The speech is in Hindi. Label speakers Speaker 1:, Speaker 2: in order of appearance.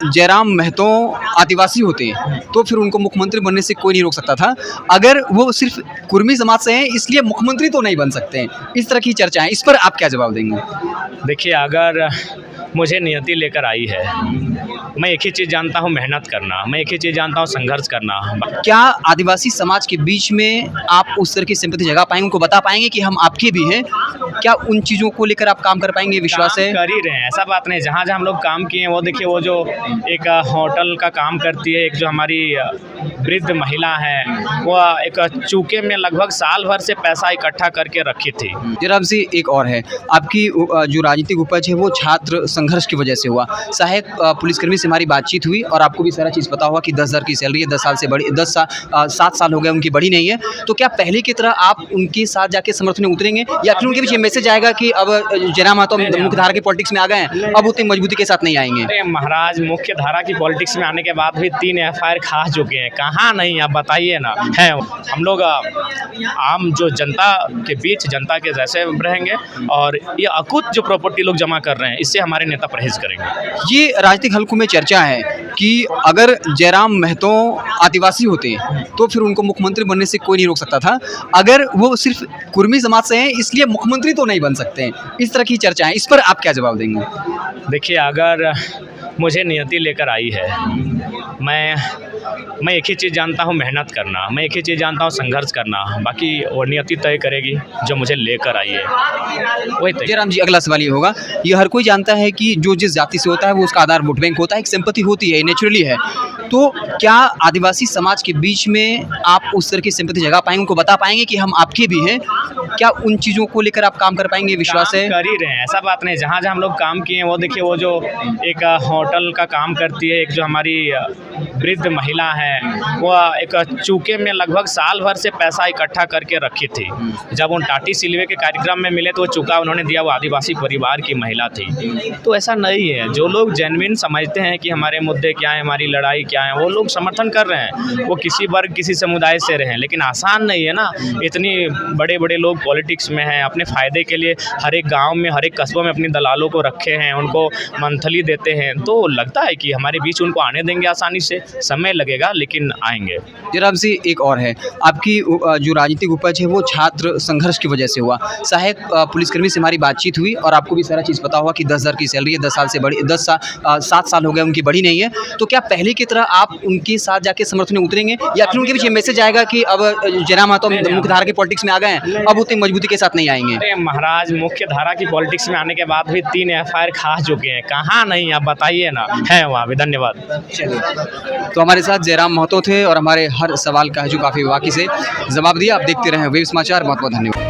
Speaker 1: जयराम महतो आदिवासी होते तो फिर उनको मुख्यमंत्री बनने से कोई नहीं रोक सकता था। अगर वो सिर्फ कुर्मी समाज से हैं इसलिए मुख्यमंत्री तो नहीं बन सकते हैं, इस तरह की चर्चा है। इस पर आप क्या जवाब देंगे?
Speaker 2: देखिए, अगर मुझे नियति लेकर आई है, मैं एक ही चीज़ जानता हूँ, मेहनत करना। मैं एक ही चीज़ जानता हूँ, संघर्ष करना।
Speaker 1: क्या आदिवासी समाज के बीच में आप उस तरह की सिंपैथी जगा पाएंगे, उनको बता पाएंगे कि हम आपके भी हैं? क्या उन चीज़ों को लेकर आप काम कर पाएंगे? विश्वास है?
Speaker 2: कर ही रहे हैं, ऐसा बात नहीं। जहाँ जहाँ हम लोग काम किए हैं, वो देखिए, वो जो एक होटल का काम करती है, एक जो हमारी वृद्ध महिला है, वो एक चूके में लगभग साल भर से पैसा इकट्ठा करके रखी थी।
Speaker 1: जरा से एक और है, आपकी जो राजनीतिक उपज है वो छात्र संघर्ष की वजह से हुआ। सहायक पुलिसकर्मी से हमारी बातचीत हुई और आपको भी सारा चीज़ पता होगा कि 10,000 की सैलरी है, 10 साल से बड़ी, 7 साल हो गए उनकी बढ़ी नहीं है। तो क्या पहले की तरह आप उनके साथ जाके समर्थन में उतरेंगे या फिर उनके पीछे मैसेज आएगा कि अब जयराम महतो मुख्य धारा की पॉलिटिक्स में आ गए हैं, अब उतनी मजबूती के साथ नहीं आएंगे?
Speaker 2: अरे महाराज, मुख्य धारा की पॉलिटिक्स में आने के बाद भी 3 FIR खा चुके हैं। कहाँ नहीं, आप बताइए ना। है, हम लोग आम जो जनता के बीच, जनता के जैसे रहेंगे और ये अकुत जो प्रॉपर्टी लोग जमा कर रहे हैं, इससे हमारे नेता परहेज करेंगे।
Speaker 1: ये राजनीतिक हलकों में चर्चा है कि अगर जयराम महतो आदिवासी होते तो फिर उनको मुख्यमंत्री बनने से कोई नहीं रोक सकता था। अगर वो सिर्फ कुर्मी समाज से हैं इसलिए मुख्यमंत्री तो नहीं बन सकते हैं, इस तरह की चर्चा है। इस पर आप क्या जवाब देंगे?
Speaker 2: देखिए, अगर मुझे नियति लेकर आई है, मैं एक ही चीज़ जानता हूँ, मेहनत करना। मैं एक ही चीज़ जानता हूँ, संघर्ष करना। बाकी वो नियति तय करेगी, जो मुझे लेकर आई है वही तय।
Speaker 1: जयराम जी, अगला सवाल ये होगा, ये हर कोई जानता है कि जो जिस जाति से होता है वो उसका आधार वोट बैंक होता है, एक सिंपैथी होती है, नेचुरली है। तो क्या आदिवासी समाज के बीच में आप उस तरह की सिंपैथी जगा पाएंगे, उनको बता पाएंगे कि हम आपके भी हैं? क्या उन चीज़ों को लेकर आप काम कर पाएंगे? विश्वास है?
Speaker 2: कर ही रहे हैं, ऐसा बात नहीं। जहाँ जहाँ हम लोग काम किए हैं, वो देखिए, वो जो एक होटल का काम करती है, एक जो हमारी वृद्ध महिला है, वो एक चूके में लगभग साल भर से पैसा इकट्ठा करके रखी थी। जब उन टाटी सिलवे के कार्यक्रम में मिले तो वो चूका उन्होंने दिया, वो आदिवासी परिवार की महिला थी। तो ऐसा नहीं है, जो लोग जेन्युइन समझते हैं कि हमारे मुद्दे क्या हैं, हमारी लड़ाई क्या है, वो लोग समर्थन कर रहे हैं। वो किसी वर्ग, किसी समुदाय से रहें, लेकिन आसान नहीं है ना। इतनी बड़े बड़े लोग पॉलिटिक्स में हैं, अपने फ़ायदे के लिए हर एक गाँव में, हर एक कस्बों में अपने दलालों को रखे हैं, उनको मंथली देते हैं। तो लगता है कि हमारे बीच उनको आने देंगे आसानी से? समय लगेगा, लेकिन आएंगे।
Speaker 1: जरा से एक और है, आपकी जो राजनीतिक उपज है वो छात्र संघर्ष की वजह से हुआ। सहायक पुलिसकर्मी से हमारी बातचीत हुई और आपको भी सारा चीज़ पता होगा कि 10,000 की सैलरी है, 10 साल से बड़ी, 7 साल हो गए उनकी बढ़ी नहीं है। तो क्या पहले की तरह आप उनके साथ जाके समर्थन में उतरेंगे या फिर उनके पीछे मैसेज आएगा कि अब जयराम महतो मुख्य धारा की पॉलिटिक्स में आ गए हैं, अब उतनी मजबूती के साथ नहीं आएंगे?
Speaker 2: अरे महाराज, मुख्य धारा की पॉलिटिक्स में आने के बाद भी 3 FIR खा चुके हैं। कहाँ नहीं, आप बताइए ना। है वहाँ भी। धन्यवाद।
Speaker 1: तो हमारे साथ जयराम महतो थे और हमारे हर सवाल का है जो काफ़ी वाक़ई से जवाब दिया। आप देखते रहें वेब समाचार। बहुत बहुत धन्यवाद।